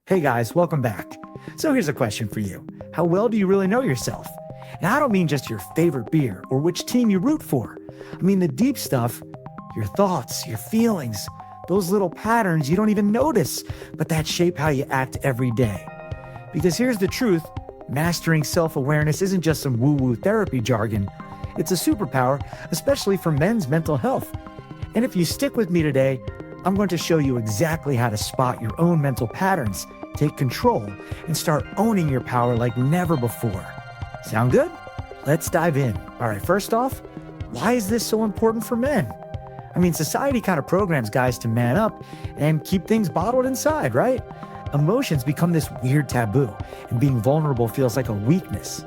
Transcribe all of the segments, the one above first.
Hey guys, welcome back. So here's a question for you. How well do you really know yourself? And I don't mean just your favorite beer or which team you root for. I mean the deep stuff, your thoughts, your feelings, those little patterns you don't even notice, but that shape how you act every day. Because here's the truth, mastering self-awareness isn't just some woo-woo therapy jargon. It's a superpower, especially for men's mental health. And if you stick with me today, I'm going to show you exactly how to spot your own mental patterns, take control, and start owning your power like never before. Sound good? Let's dive in. All right, first off, why is this so important for men? I mean, society kind of programs guys to man up and keep things bottled inside, right? Emotions become this weird taboo, and being vulnerable feels like a weakness.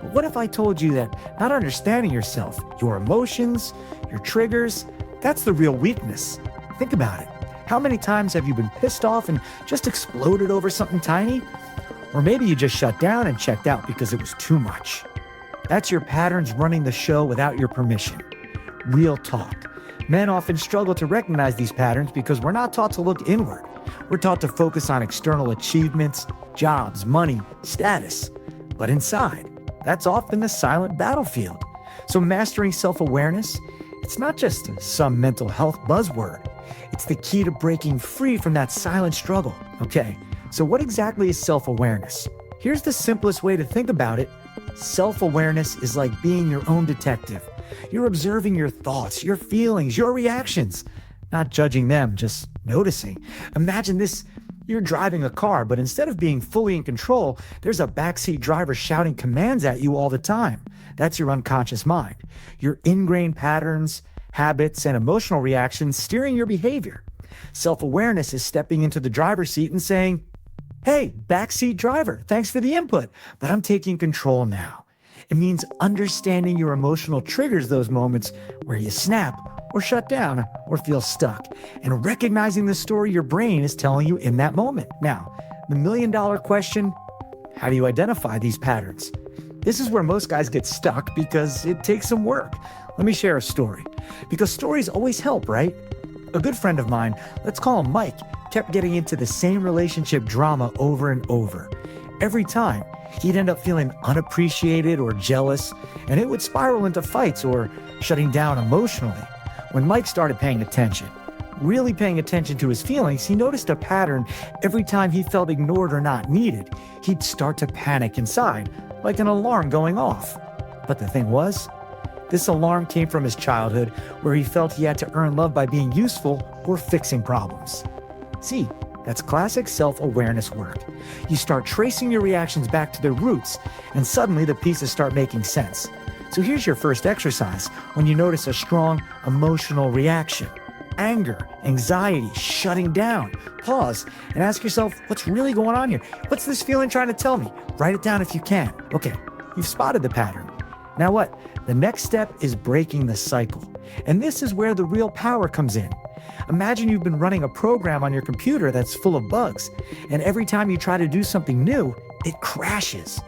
But what if I told you that not understanding yourself, your emotions, your triggers, that's the real weakness? Think about it. How many times have you been pissed off and just exploded over something tiny? Or maybe you just shut down and checked out because it was too much. That's your patterns running the show without your permission. Real talk. Men often struggle to recognize these patterns because we're not taught to look inward. We're taught to focus on external achievements, jobs, money, status. But inside, that's often the silent battlefield. So mastering self-awareness, it's not just some mental health buzzword. It's the key to breaking free from that silent struggle. Okay, so what exactly is self-awareness? Here's the simplest way to think about it. Self-awareness is like being your own detective. You're observing your thoughts, your feelings, your reactions, not judging them, just noticing. Imagine this, you're driving a car, but instead of being fully in control, there's a backseat driver shouting commands at you all the time. That's your unconscious mind. Your ingrained patterns, habits, and emotional reactions steering your behavior. Self-awareness is stepping into the driver's seat and saying, hey, backseat driver, thanks for the input, but I'm taking control now. It means understanding your emotional triggers, those moments where you snap or shut down or feel stuck, and recognizing the story your brain is telling you in that moment. Now, the million-dollar question, how do you identify these patterns? This is where most guys get stuck because it takes some work. Let me share a story. Because stories always help, right? A good friend of mine, let's call him Mike, kept getting into the same relationship drama over and over. Every time, he'd end up feeling unappreciated or jealous, and it would spiral into fights or shutting down emotionally. When Mike started paying attention, really paying attention to his feelings, he noticed a pattern. Every time he felt ignored or not needed, he'd start to panic inside, like an alarm going off. But the thing was, this alarm came from his childhood, where he felt he had to earn love by being useful or fixing problems. See, that's classic self-awareness work. You start tracing your reactions back to their roots, and suddenly the pieces start making sense. So here's your first exercise when you notice a strong emotional reaction. Anger, anxiety, shutting down. Pause and ask yourself, what's really going on here? What's this feeling trying to tell me? Write it down if you can. Okay, you've spotted the pattern. Now what? The next step is breaking the cycle. And this is where the real power comes in. Imagine you've been running a program on your computer that's full of bugs, and every time you try to do something new, it crashes.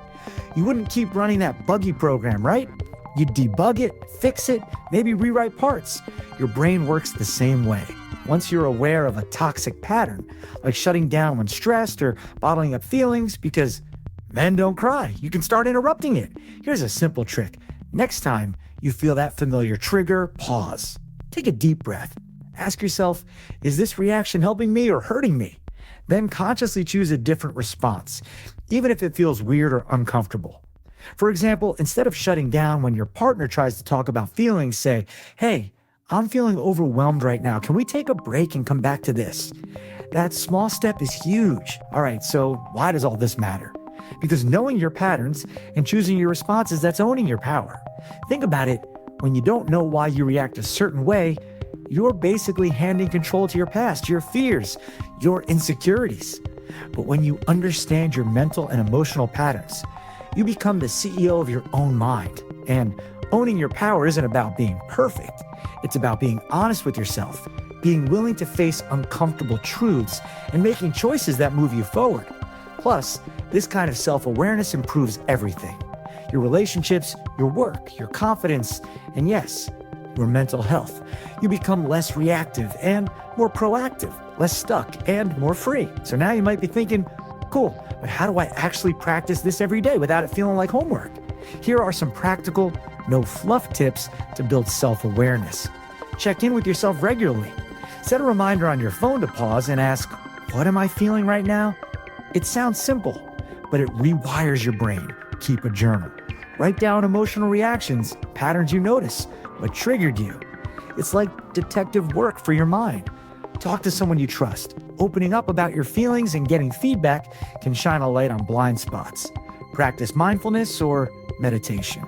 You wouldn't keep running that buggy program, right? You'd debug it, fix it, maybe rewrite parts. Your brain works the same way. Once you're aware of a toxic pattern, like shutting down when stressed or bottling up feelings because men don't cry, you can start interrupting it. Here's a simple trick. Next time you feel that familiar trigger, pause. Take a deep breath. Ask yourself, is this reaction helping me or hurting me? Then consciously choose a different response, even if it feels weird or uncomfortable. For example, instead of shutting down when your partner tries to talk about feelings, say, hey, I'm feeling overwhelmed right now. Can we take a break and come back to this? That small step is huge. All right, so why does all this matter? Because knowing your patterns and choosing your responses, that's owning your power. Think about it. When you don't know why you react a certain way, you're basically handing control to your past, your fears, your insecurities. But when you understand your mental and emotional patterns, you become the CEO of your own mind. And owning your power isn't about being perfect. It's about being honest with yourself, being willing to face uncomfortable truths, and making choices that move you forward. Plus, this kind of self-awareness improves everything. Your relationships, your work, your confidence, and yes, your mental health. You become less reactive and more proactive, less stuck and more free. So now you might be thinking, cool, but how do I actually practice this every day without it feeling like homework? Here are some practical, no fluff tips to build self-awareness. Check in with yourself regularly. Set a reminder on your phone to pause and ask, what am I feeling right now? It sounds simple, but it rewires your brain. Keep a journal. Write down emotional reactions, patterns you notice, what triggered you. It's like detective work for your mind. Talk to someone you trust. Opening up about your feelings and getting feedback can shine a light on blind spots. Practice mindfulness or meditation.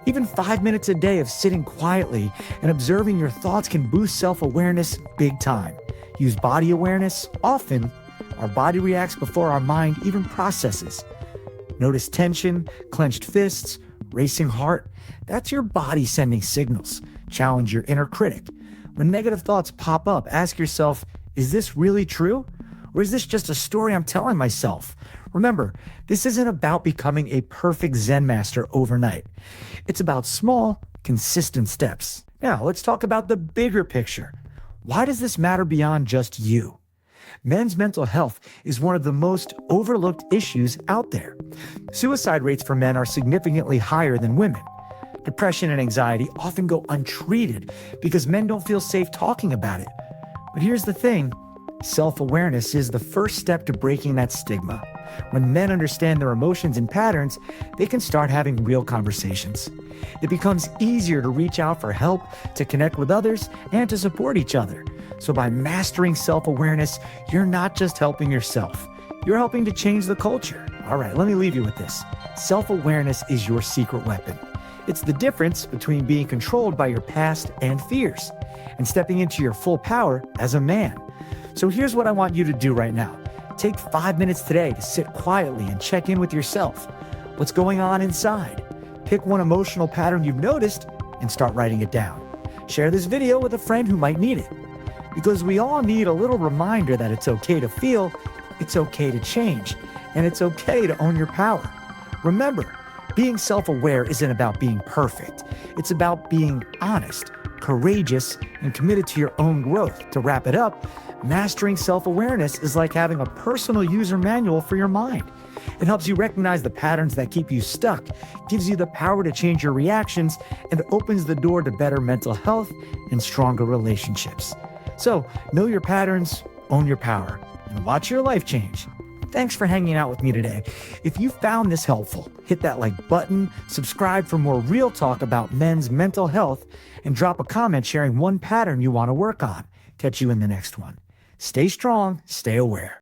Even 5 minutes a day of sitting quietly and observing your thoughts can boost self-awareness big time. Use body awareness. Often, our body reacts before our mind even processes. Notice tension, clenched fists, racing heart. That's your body sending signals. Challenge your inner critic. When negative thoughts pop up, ask yourself, is this really true? Or is this just a story I'm telling myself? Remember, this isn't about becoming a perfect Zen master overnight. It's about small, consistent steps. Now, let's talk about the bigger picture. Why does this matter beyond just you? Men's mental health is one of the most overlooked issues out there. Suicide rates for men are significantly higher than women. Depression and anxiety often go untreated because men don't feel safe talking about it. But here's the thing, self-awareness is the first step to breaking that stigma. When men understand their emotions and patterns, they can start having real conversations. It becomes easier to reach out for help, to connect with others, and to support each other. So by mastering self-awareness, you're not just helping yourself, you're helping to change the culture. All right, let me leave you with this. Self-awareness is your secret weapon. It's the difference between being controlled by your past and fears and stepping into your full power as a man. So here's what I want you to do right now. Take 5 minutes today to sit quietly and check in with yourself. What's going on inside? Pick one emotional pattern you've noticed and start writing it down. Share this video with a friend who might need it. Because we all need a little reminder that it's okay to feel, it's okay to change, and it's okay to own your power. Remember, being self-aware isn't about being perfect. It's about being honest, courageous, and committed to your own growth. To wrap it up, mastering self-awareness is like having a personal user manual for your mind. It helps you recognize the patterns that keep you stuck, gives you the power to change your reactions, and opens the door to better mental health and stronger relationships. So, know your patterns, own your power, and watch your life change. Thanks for hanging out with me today. If you found this helpful, hit that like button, subscribe for more real talk about men's mental health, and drop a comment sharing one pattern you want to work on. Catch you in the next one. Stay strong, stay aware.